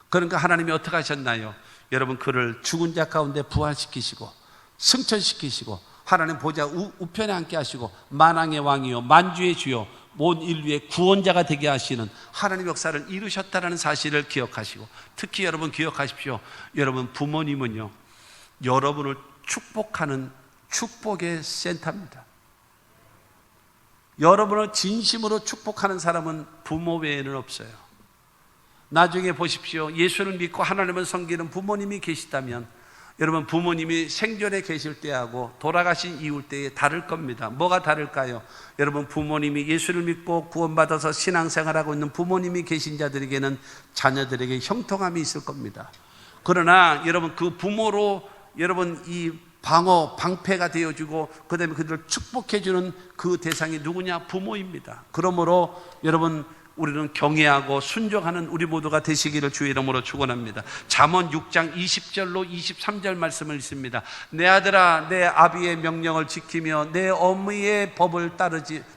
그러니까 하나님이 어떻게 하셨나요? 여러분 그를 죽은 자 가운데 부활시키시고 승천시키시고 하나님 보좌 우편에 앉게 하시고 만왕의 왕이요 만주의 주요 온 인류의 구원자가 되게 하시는 하나님의 역사를 이루셨다는 사실을 기억하시고, 특히 여러분 기억하십시오. 여러분 부모님은요 여러분을 축복하는 축복의 센터입니다. 여러분을 진심으로 축복하는 사람은 부모 외에는 없어요. 나중에 보십시오. 예수를 믿고 하나님을 섬기는 부모님이 계시다면 여러분 부모님이 생전에 계실 때하고 돌아가신 이후 때에 다를 겁니다. 뭐가 다를까요? 여러분 부모님이 예수를 믿고 구원받아서 신앙생활하고 있는 부모님이 계신 자들에게는 자녀들에게 형통함이 있을 겁니다. 그러나 여러분 그 부모로 여러분 이 방패가 되어주고 그 다음에 그들을 축복해주는 그 대상이 누구냐? 부모입니다. 그러므로 여러분 우리는 경외하고 순종하는 우리 모두가 되시기를 주의 이름으로 축원합니다. 잠언 6장 20절로 23절 말씀을 읽습니다. 내 아들아 내 아비의 명령을 지키며 내 어머니의 법을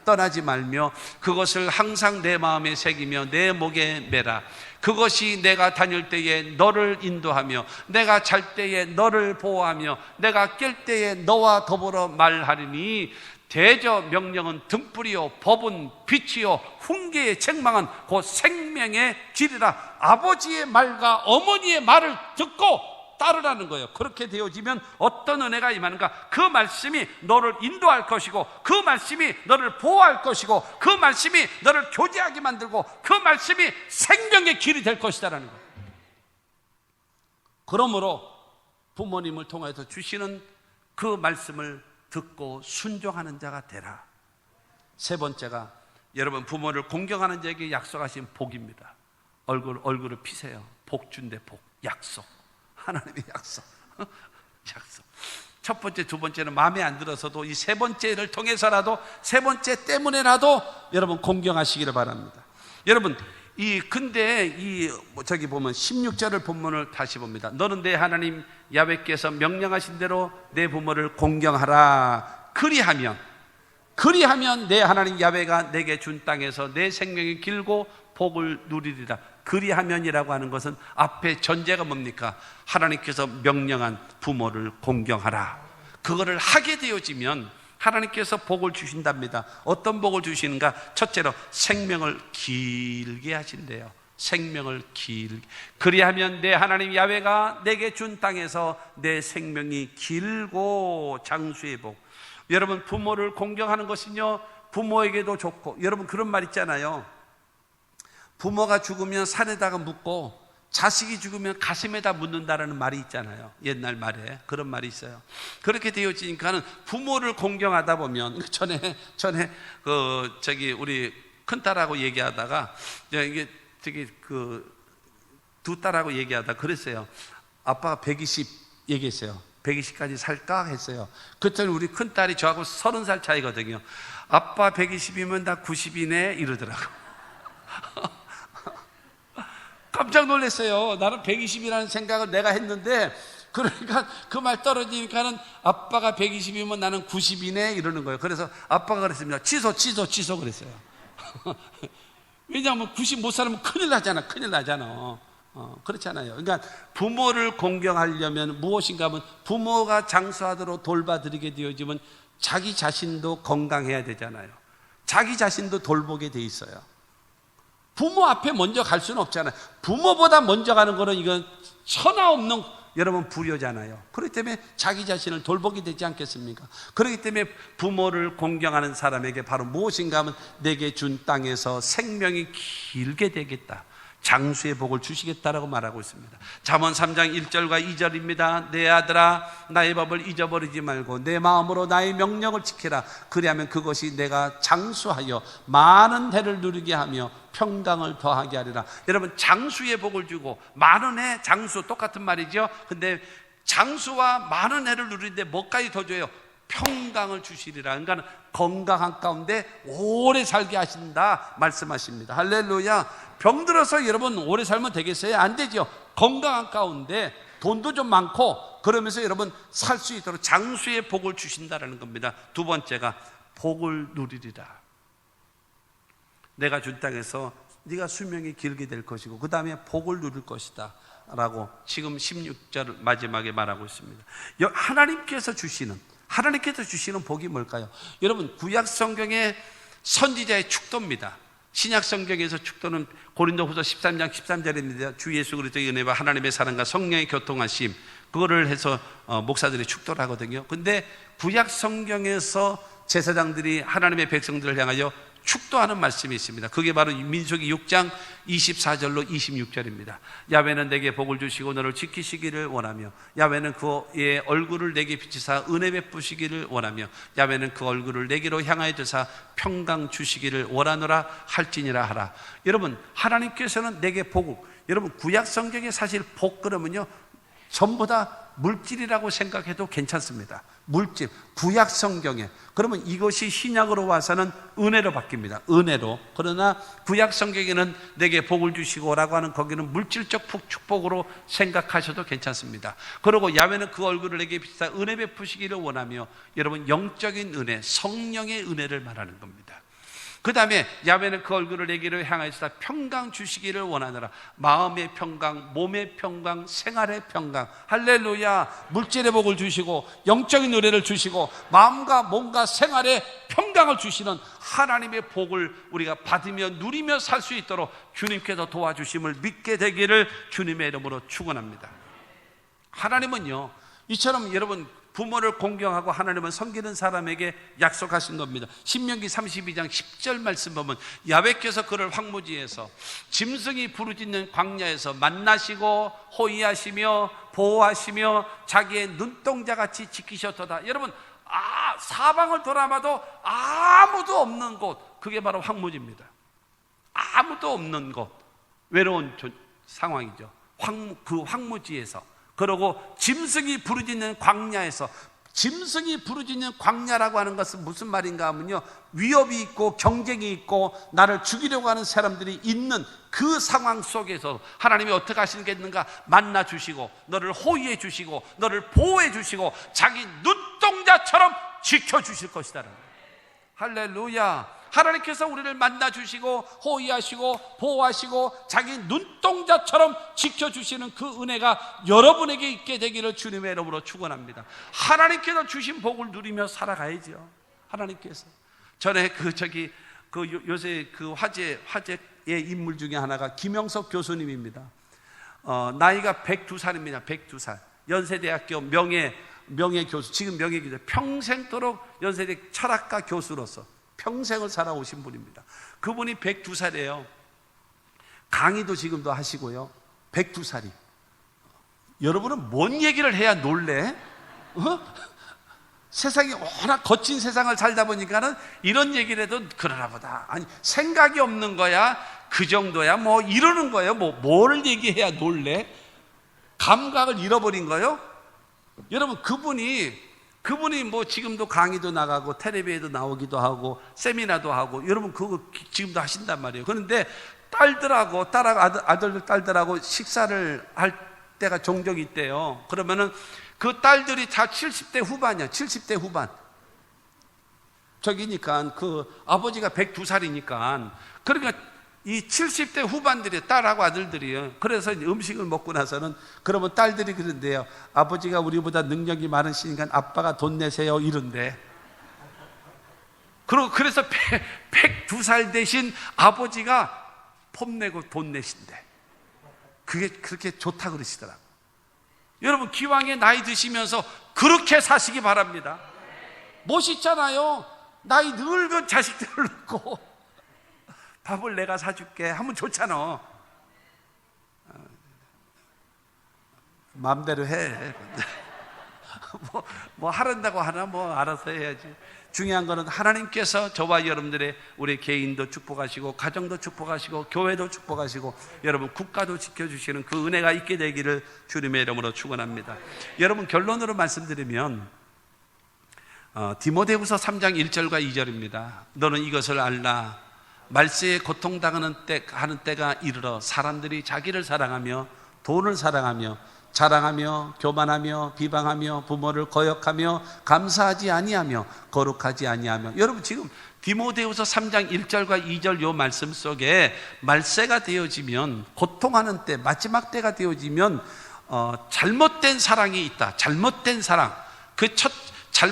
떠나지 말며 그것을 항상 내 마음에 새기며 내 목에 매라. 그것이 내가 다닐 때에 너를 인도하며 내가 잘 때에 너를 보호하며 내가 깰 때에 너와 더불어 말하리니 대저 명령은 등불이요 법은 빛이요 훈계의 책망은 곧 생명의 길이라. 아버지의 말과 어머니의 말을 듣고 따르라는 거예요. 그렇게 되어지면 어떤 은혜가 임하는가? 그 말씀이 너를 인도할 것이고 그 말씀이 너를 보호할 것이고 그 말씀이 너를 교제하게 만들고 그 말씀이 생명의 길이 될 것이다라는 거예요. 그러므로 부모님을 통해서 주시는 그 말씀을 듣고 순종하는 자가 되라. 세 번째가 여러분 부모를 공경하는 자에게 약속하신 복입니다. 얼굴을 피세요. 복 준대. 복, 약속, 하나님의 약속. 약속. 첫 번째, 두 번째는 마음에 안 들어서도 이 세 번째를 통해서라도, 세 번째 때문에라도 여러분 공경하시기를 바랍니다. 여러분 근데 저기 보면 16절을 본문을 다시 봅니다. 너는 내 하나님 야훼께서 명령하신 대로 내 부모를 공경하라. 그리하면 내 하나님 야훼가 내게 준 땅에서 내 생명이 길고 복을 누리리라. 그리하면이라고 하는 것은 앞에 전제가 뭡니까? 하나님께서 명령한 부모를 공경하라. 그거를 하게 되어지면 하나님께서 복을 주신답니다. 어떤 복을 주시는가? 첫째로 생명을 길게 하신대요. 생명을 길게. 그리하면 내 하나님 야훼가 내게 준 땅에서 내 생명이 길고 장수의 복. 여러분 부모를 공경하는 것은요 부모에게도 좋고, 여러분 그런 말 있잖아요. 부모가 죽으면 산에다가 묻고 자식이 죽으면 가슴에다 묻는다라는 말이 있잖아요. 옛날 말에 그런 말이 있어요. 그렇게 되어지니까는 부모를 공경하다 보면, 전에 우리 큰 딸하고 얘기하다가 이게 두 딸하고 얘기하다 그랬어요. 아빠가 120 얘기했어요. 120까지 살까 했어요. 그때는 우리 큰 딸이 저하고 30살 차이거든요. 아빠 120이면 나 90이네 이러더라고. 깜짝 놀랐어요. 나는 120이라는 생각을 내가 했는데, 그러니까 그 말 떨어지니까는 아빠가 120이면 나는 90이네 이러는 거예요. 그래서 아빠가 그랬습니다. 취소 그랬어요. 왜냐하면 90 못 살면 큰일 나잖아. 그렇잖아요. 그러니까 부모를 공경하려면 무엇인가 하면 부모가 장수하도록 돌봐드리게 되어지면 자기 자신도 건강해야 되잖아요. 자기 자신도 돌보게 돼 있어요. 부모 앞에 먼저 갈 수는 없잖아요. 부모보다 먼저 가는 거는 이건 천하 없는 여러분 불효잖아요. 그렇기 때문에 자기 자신을 돌보게 되지 않겠습니까? 그렇기 때문에 부모를 공경하는 사람에게 바로 무엇인가 하면 내게 준 땅에서 생명이 길게 되겠다, 장수의 복을 주시겠다라고 말하고 있습니다. 잠언 3장 1절과 2절입니다. 내 아들아, 나의 법을 잊어버리지 말고 내 마음으로 나의 명령을 지키라. 그리하면 그것이 내가 장수하여 많은 해를 누리게 하며 평강을 더하게 하리라. 여러분, 장수의 복을 주고 많은 해, 장수 똑같은 말이죠. 근데 장수와 많은 해를 누리는데 뭐까지 더 줘요? 평강을 주시리라. 그러니까 건강한 가운데 오래 살게 하신다 말씀하십니다. 할렐루야. 병들어서 여러분 오래 살면 되겠어요? 안 되죠. 건강한 가운데 돈도 좀 많고 그러면서 여러분 살 수 있도록 장수의 복을 주신다라는 겁니다. 두 번째가 복을 누리리라. 내가 준 땅에서 네가 수명이 길게 될 것이고 그 다음에 복을 누릴 것이다 라고 지금 16절 마지막에 말하고 있습니다. 하나님께서 주시는 복이 뭘까요? 여러분, 구약 성경의 선지자의 축도입니다. 신약 성경에서 축도는 고린도후서 13장 13절입니다. 주 예수 그리스도의 은혜와 하나님의 사랑과 성령의 교통하심, 그거를 해서 목사들이 축도를 하거든요. 근데 구약 성경에서 제사장들이 하나님의 백성들을 향하여 축도하는 말씀이 있습니다. 그게 바로 민수기 6장 24절로 26절입니다. 야훼는 내게 복을 주시고 너를 지키시기를 원하며, 야훼는 그의 얼굴을 내게 비치사 은혜 베푸시기를 원하며, 야훼는 그 얼굴을 내게로 향하여 드사 평강 주시기를 원하노라 할지니라 하라. 여러분, 하나님께서는 내게 복을, 여러분 구약 성경에 사실 복 그러면요 전부 다 물질이라고 생각해도 괜찮습니다. 물질, 구약 성경에. 그러면 이것이 신약으로 와서는 은혜로 바뀝니다. 은혜로. 그러나 구약 성경에는 내게 복을 주시고 라고 하는 거기는 물질적 축복으로 생각하셔도 괜찮습니다. 그리고 야훼는 그 얼굴을 내게 비치사 은혜 베푸시기를 원하며, 여러분 영적인 은혜, 성령의 은혜를 말하는 겁니다. 그 다음에 야훼는 그 얼굴을 내게로 향하여서 평강 주시기를 원하노라. 마음의 평강, 몸의 평강, 생활의 평강. 할렐루야. 물질의 복을 주시고 영적인 은혜를 주시고 마음과 몸과 생활의 평강을 주시는 하나님의 복을 우리가 받으며 누리며 살 수 있도록 주님께서 도와주심을 믿게 되기를 주님의 이름으로 축원합니다. 하나님은요 이처럼 여러분 부모를 공경하고 하나님은 섬기는 사람에게 약속하신 겁니다. 신명기 32장 10절 말씀 보면 야훼께서 그를 황무지에서 짐승이 부르짖는 광야에서 만나시고 호위하시며 보호하시며 자기의 눈동자같이 지키셨도다. 여러분, 사방을 돌아봐도 아무도 없는 곳, 그게 바로 황무지입니다. 아무도 없는 곳, 외로운 상황이죠. 그 황무지에서. 그러고 짐승이 부르짖는 광야에서, 짐승이 부르짖는 광야라고 하는 것은 무슨 말인가 하면요, 위협이 있고 경쟁이 있고 나를 죽이려고 하는 사람들이 있는 그 상황 속에서 하나님이 어떻게 하시겠는가? 만나 주시고 너를 호위해 주시고 너를 보호해 주시고 자기 눈동자처럼 지켜주실 것이다. 할렐루야. 하나님께서 우리를 만나 주시고 호위하시고 보호하시고 자기 눈동자처럼 지켜주시는 그 은혜가 여러분에게 있게 되기를 주님의 이름으로 축원합니다. 하나님께서 주신 복을 누리며 살아가야죠. 하나님께서. 전에 요새 그 화제의 인물 중에 하나가 김영석 교수님입니다. 나이가 102살입니다. 102살. 연세대학교 명예교수, 지금 명예교수, 평생도록 연세대 철학과 교수로서 평생을 살아오신 분입니다. 그분이 102살이에요. 강의도 지금도 하시고요. 102살이. 여러분은 뭔 얘기를 해야 놀래? 세상이 워낙 거친 세상을 살다 보니까는 이런 얘기를 해도 그러나 보다. 아니, 생각이 없는 거야? 그 정도야? 뭐 이러는 거예요? 뭘 얘기해야 놀래? 감각을 잃어버린 거예요? 여러분, 그분이 뭐 지금도 강의도 나가고 텔레비에도 나오기도 하고 세미나도 하고 여러분 그거 지금도 하신단 말이에요. 그런데 아들들 딸들하고 식사를 할 때가 종종 있대요. 그러면은 그 딸들이 다 70대 후반이야. 70대 후반. 저기니까 그 아버지가 102살이니까 그러니까 이 70대 후반들이 딸하고 아들들이요. 그래서 음식을 먹고 나서는 그러면 딸들이 그런데요. 아버지가 우리보다 능력이 많으시니까 아빠가 돈 내세요 이런데. 그래서 102살 대신 아버지가 폼 내고 돈 내신대. 그게 그렇게 좋다 그러시더라고. 여러분 기왕에 나이 드시면서 그렇게 사시기 바랍니다. 멋있잖아요. 나이 늙은 자식들을 놓고 밥을 내가 사줄게 하면 좋잖아. 마음대로 해. 뭐 하란다고 하나 뭐 알아서 해야지. 중요한 거는 하나님께서 저와 여러분들의 우리 개인도 축복하시고 가정도 축복하시고 교회도 축복하시고 여러분 국가도 지켜주시는 그 은혜가 있게 되기를 주님의 이름으로 축원합니다. 여러분 결론으로 말씀드리면 디모데후서 3장 1절과 2절입니다. 너는 이것을 알라. 말세에 고통당하는 때가 이르러 사람들이 자기를 사랑하며 돈을 사랑하며 자랑하며 교만하며 비방하며 부모를 거역하며 감사하지 아니하며 거룩하지 아니하며. 여러분 지금 디모데후서 3장 1절과 2절 요 말씀 속에 말세가 되어지면, 고통하는 때, 마지막 때가 되어지면 잘못된 사랑이 있다. 잘못된 사랑. 그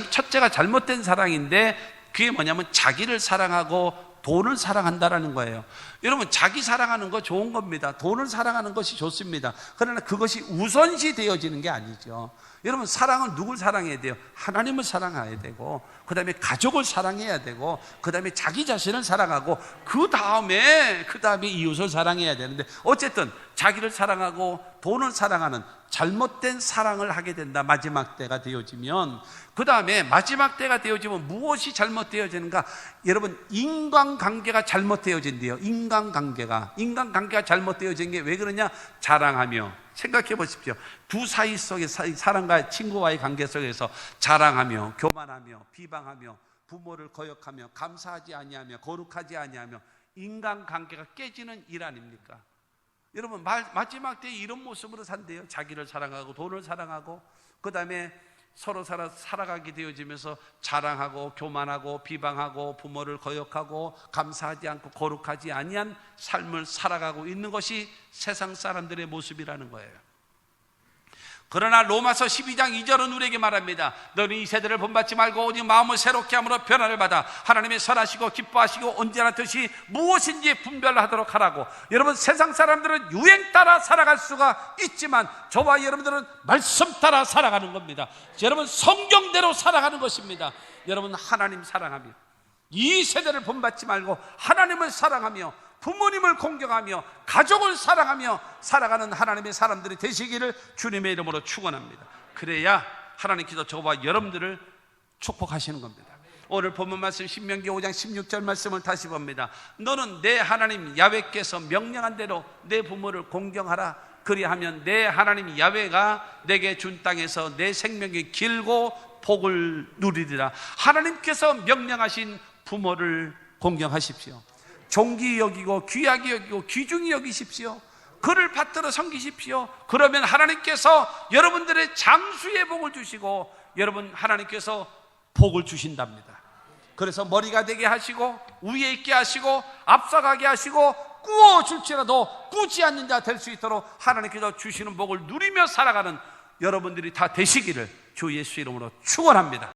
첫째가 잘못된 사랑인데 그게 뭐냐면 자기를 사랑하고 돈을 사랑한다라는 거예요. 여러분 자기 사랑하는 거 좋은 겁니다. 돈을 사랑하는 것이 좋습니다. 그러나 그것이 우선시 되어지는 게 아니죠. 여러분 사랑은 누굴 사랑해야 돼요? 하나님을 사랑해야 되고, 그 다음에 가족을 사랑해야 되고, 그 다음에 자기 자신을 사랑하고, 그 다음에 이웃을 사랑해야 되는데, 어쨌든 자기를 사랑하고 돈을 사랑하는 잘못된 사랑을 하게 된다. 마지막 때가 되어지면. 그 다음에 마지막 때가 되어지면 무엇이 잘못되어지는가? 여러분 인간관계가 잘못되어진대요. 인간관계가 잘못되어진 게 왜 그러냐? 자랑하며, 생각해 보십시오. 두 사이 속에 사람과 친구와의 관계 속에서 자랑하며 교만하며 비방하며 부모를 거역하며 감사하지 아니하며 거룩하지 아니하며 인간관계가 깨지는 일 아닙니까? 여러분 마지막 때 이런 모습으로 산대요. 자기를 사랑하고 돈을 사랑하고, 그 다음에 서로 살아가게 되어지면서 자랑하고 교만하고 비방하고 부모를 거역하고 감사하지 않고 거룩하지 아니한 삶을 살아가고 있는 것이 세상 사람들의 모습이라는 거예요. 그러나 로마서 12장 2절은 우리에게 말합니다. 너는 이 세대를 본받지 말고 오직 마음을 새롭게 함으로 변화를 받아 하나님의 선하시고 기뻐하시고 언제나 뜻이 무엇인지 분별하도록 하라고. 여러분 세상 사람들은 유행 따라 살아갈 수가 있지만 저와 여러분들은 말씀 따라 살아가는 겁니다. 여러분 성경대로 살아가는 것입니다. 여러분 하나님 사랑하며 이 세대를 본받지 말고 하나님을 사랑하며 부모님을 공경하며 가족을 사랑하며 살아가는 하나님의 사람들이 되시기를 주님의 이름으로 축원합니다. 그래야 하나님께서 저와 여러분들을 축복하시는 겁니다. 오늘 본문 말씀 신명기 5장 16절 말씀을 다시 봅니다. 너는 내 하나님 야훼께서 명령한 대로 내 부모를 공경하라. 그리하면 내 하나님 야훼가 내게 준 땅에서 내 생명이 길고 복을 누리리라. 하나님께서 명령하신 부모를 공경하십시오. 존귀히 여기고 귀하게 여기고 귀중히 여기십시오. 그를 받들어 섬기십시오. 그러면 하나님께서 여러분들의 장수의 복을 주시고 여러분 하나님께서 복을 주신답니다. 그래서 머리가 되게 하시고 위에 있게 하시고 앞서가게 하시고 꾸어줄지라도 꾸지 않는 자 될 수 있도록 하나님께서 주시는 복을 누리며 살아가는 여러분들이 다 되시기를 주 예수 이름으로 축원합니다.